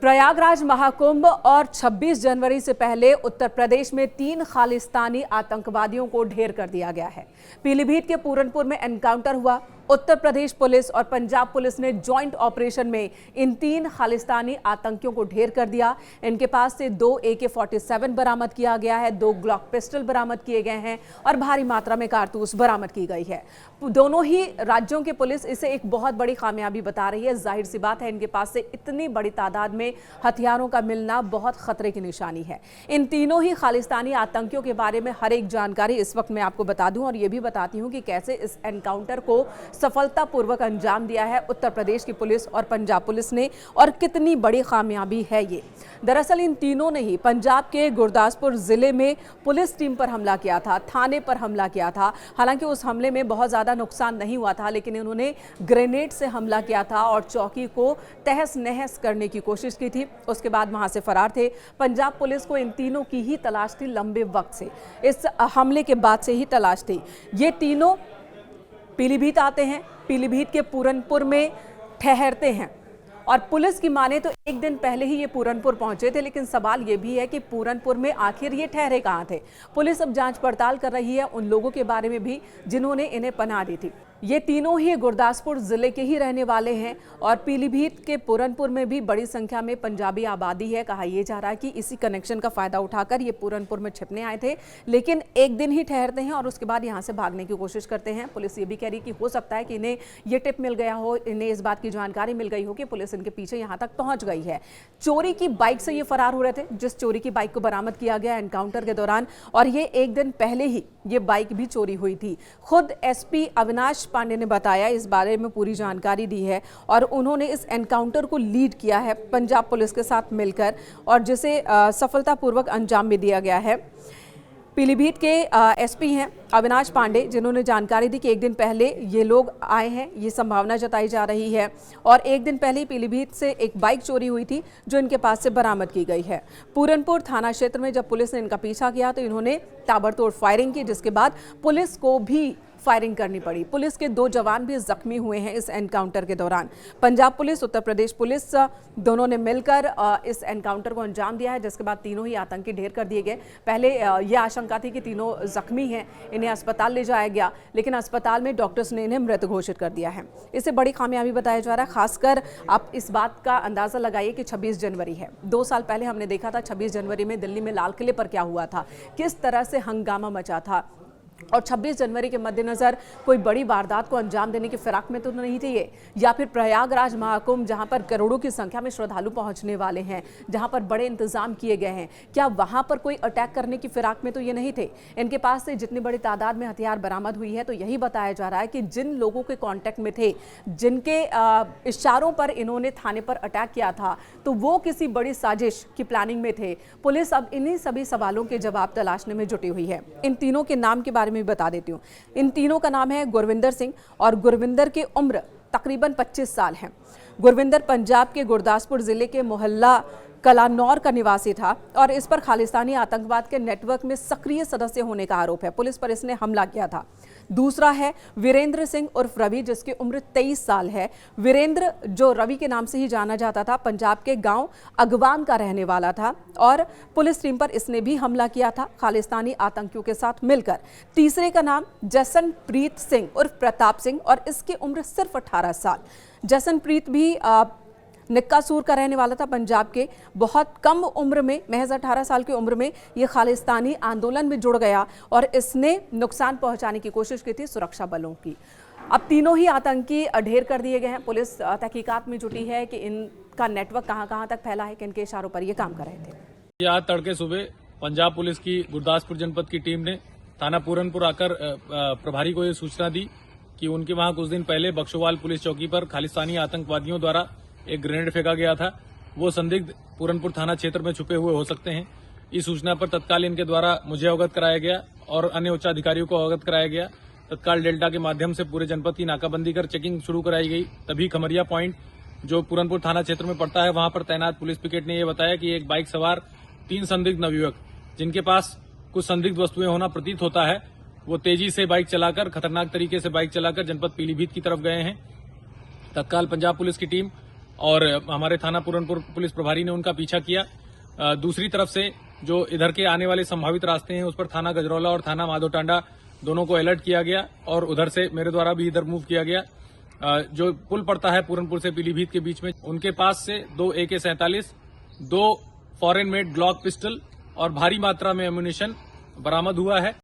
प्रयागराज महाकुंभ और 26 जनवरी से पहले उत्तर प्रदेश में 3 खालिस्तानी आतंकवादियों को ढेर कर दिया गया है। पीलीभीत के पूरनपुर में एनकाउंटर हुआ। उत्तर प्रदेश पुलिस और पंजाब पुलिस ने जॉइंट ऑपरेशन में इन 3 खालिस्तानी आतंकियों को ढेर कर दिया। इनके पास से 2 AK-47 बरामद किया गया है, 2 ग्लॉक पिस्टल बरामद किए गए हैं और भारी मात्रा में कारतूस बरामद की गई है। दोनों ही राज्यों की पुलिस इसे एक बहुत बड़ी कामयाबी बता रही है। जाहिर सी बात है, इनके पास से इतनी बड़ी तादाद में हथियारों का मिलना बहुत खतरे की निशानी है। इन तीनों ही खालिस्तानी आतंकियों के बारे में हर एक जानकारी इस वक्त मैं आपको बता दूं और ये भी बताती हूं कि कैसे इस एनकाउंटर को सफलतापूर्वक अंजाम दिया है उत्तर प्रदेश की पुलिस और पंजाब पुलिस ने, और कितनी बड़ी कामयाबी है ये। दरअसल इन तीनों ने ही पंजाब के गुरदासपुर जिले में पुलिस टीम पर हमला किया था, थाने पर हमला किया था। हालांकि उस हमले में बहुत ज्यादा नुकसान नहीं हुआ था, लेकिन इन्होंने ग्रेनेड से हमला किया था और चौकी को तहस नहस करने की कोशिश की थी। उसके बाद वहां से फरार थे। पंजाब पुलिस को इन तीनों की ही तलाश थी, लंबे वक्त से, इस हमले के बाद से ही तलाश थी। ये तीनों पीलीभीत आते हैं, पीलीभीत के पूरनपुर में ठहरते हैं और पुलिस की माने तो एक दिन पहले ही ये पूरनपुर पहुंचे थे। लेकिन सवाल ये भी है कि पूरनपुर में आखिर ये ठहरे कहां थे। पुलिस अब जांच पड़ताल कर रही है उन लोगों के बारे में भी जिन्होंने इन्हें पनाह दी थी। ये तीनों ही गुरदासपुर जिले के ही रहने वाले हैं और पीलीभीत के पूरनपुर में भी बड़ी संख्या में पंजाबी आबादी है। कहा यह जा रहा है कि इसी कनेक्शन का फायदा उठाकर ये पूरनपुर में छिपने आए थे, लेकिन एक दिन ही ठहरते हैं और उसके बाद यहां से भागने की कोशिश करते हैं। पुलिस ये भी कह रही कि हो सकता है कि इन्हें ये टिप मिल गया हो, इन्हें इस बात की जानकारी मिल गई हो कि पुलिस इनके पीछे यहां तक पहुंच गई है। चोरी की बाइक से ये फरार हो रहे थे, जिस चोरी की बाइक को बरामद किया गया एनकाउंटर के दौरान, और ये एक दिन पहले ही ये बाइक भी चोरी हुई थी। खुद SP अविनाश पांडे ने बताया, इस बारे में पूरी जानकारी दी है और उन्होंने इस एनकाउंटर को लीड किया है पंजाब पुलिस के साथ मिलकर और जिसे सफलतापूर्वक अंजाम भी दिया गया है। पीलीभीत के SP हैं अविनाश पांडे, जिन्होंने जानकारी दी कि एक दिन पहले ये लोग आए हैं, ये संभावना जताई जा रही है, और एक दिन पहले पीलीभीत से एक बाइक चोरी हुई थी जो इनके पास से बरामद की गई है। पूरनपुर थाना क्षेत्र में जब पुलिस ने इनका पीछा किया तो इन्होंने ताबड़तोड़ फायरिंग की, जिसके बाद पुलिस को भी फायरिंग करनी पड़ी। पुलिस के 2 जवान भी जख्मी हुए हैं इस एनकाउंटर के दौरान। पंजाब पुलिस, उत्तर प्रदेश पुलिस दोनों ने मिलकर इस एनकाउंटर को अंजाम दिया है, जिसके बाद तीनों ही आतंकी ढेर कर दिए गए। पहले यह आशंका थी कि तीनों जख्मी हैं, इन्हें अस्पताल ले जाया गया, लेकिन अस्पताल में डॉक्टर्स ने इन्हें मृत घोषित कर दिया है। इसे बड़ी कामयाबी बताया जा रहा है। खासकर आप इस बात का अंदाजा लगाइए कि 26 जनवरी है। 2 साल पहले हमने देखा था 26 जनवरी में दिल्ली में लाल किले पर क्या हुआ था, किस तरह से हंगामा मचा था, और 26 जनवरी के मद्देनजर कोई बड़ी वारदात को अंजाम देने की फिराक में तो नहीं थे ये, या फिर प्रयागराज महाकुंभ जहां पर करोड़ों की संख्या में श्रद्धालु पहुंचने वाले हैं, जहां पर बड़े इंतजाम किए गए हैं, क्या वहां पर कोई अटैक करने की फिराक में तो ये नहीं थे। इनके पास से जितनी बड़ी तादाद में हथियार बरामद हुई है तो यही बताया जा रहा है कि जिन लोगों के कॉन्टेक्ट में थे, जिनके इशारों पर इन्होंने थाने पर अटैक किया था, तो वो किसी बड़ी साजिश की प्लानिंग में थे। पुलिस अब इन्हीं सभी सवालों के जवाब तलाशने में जुटी हुई है। इन तीनों के नाम के बारे में बता देती हूँ। इन तीनों का नाम है गुरविंदर सिंह और गुरविंदर की उम्र तकरीबन 25 साल है। गुरविंदर पंजाब के गुरदासपुर जिले के मोहल्ला कलानौर का निवासी था और इस पर खालिस्तानी आतंकवाद के नेटवर्क में सक्रिय सदस्य होने का आरोप है। पुलिस पर इसने हमला किया था। दूसरा है वीरेंद्र सिंह उर्फ रवि, जिसकी उम्र 23 साल है। वीरेंद्र, जो रवि के नाम से ही जाना जाता था, पंजाब के गांव अगवान का रहने वाला था और पुलिस टीम पर इसने भी हमला किया था खालिस्तानी आतंकियों के साथ मिलकर। तीसरे का नाम जसनप्रीत सिंह उर्फ प्रताप सिंह और इसकी उम्र सिर्फ 18 साल। जसनप्रीत भी निक्कासूर का रहने वाला था पंजाब के। बहुत कम उम्र में, महज 18 साल की उम्र में ये खालिस्तानी आंदोलन में जुड़ गया और इसने नुकसान पहुंचाने की कोशिश की थी सुरक्षा बलों की। अब तीनों ही आतंकी ढेर कर दिए गए हैं। पुलिस तहकीकात में जुटी है कि इनका नेटवर्क कहां तक फैला है, किनके इशारों पर ये काम कर रहे थे। आज तड़के सुबह पंजाब पुलिस की गुरदासपुर जनपद की टीम ने थाना पूरनपुर आकर प्रभारी को ये सूचना दी कि उनके वहां कुछ दिन पहले बक्सोवाल पुलिस चौकी पर खालिस्तानी आतंकवादियों द्वारा एक ग्रेनेड फेंका गया था। वो संदिग्ध पूरनपुर थाना क्षेत्र में छुपे हुए हो सकते हैं। इस सूचना पर तत्काल इनके द्वारा मुझे अवगत कराया गया और अन्य उच्च अधिकारियों को अवगत कराया गया। तत्काल डेल्टा के माध्यम से पूरे जनपद की नाकाबंदी कर चेकिंग शुरू कराई गई। तभी खमरिया पॉइंट, जो पूरनपुर थाना क्षेत्र में पड़ता है, वहां पर तैनात पुलिस पिकेट ने यह बताया कि एक बाइक सवार 3 संदिग्ध नवयुवक, जिनके पास कुछ संदिग्ध वस्तुएं होना प्रतीत होता है, वो तेजी से बाइक चलाकर, खतरनाक तरीके से बाइक चलाकर जनपद पीलीभीत की तरफ गए हैं। तत्काल पंजाब पुलिस की टीम और हमारे थाना पूरनपुर पुलिस प्रभारी ने उनका पीछा किया। दूसरी तरफ से जो इधर के आने वाले संभावित रास्ते हैं उस पर थाना गजरौला और थाना माधोटांडा दोनों को अलर्ट किया गया और उधर से मेरे द्वारा भी इधर मूव किया गया। जो पुल पड़ता है पूरनपुर से पीलीभीत के बीच में, उनके पास से 2 AK-47, 2 foreign made Glock pistol और भारी मात्रा में एम्यूनिशन बरामद हुआ है।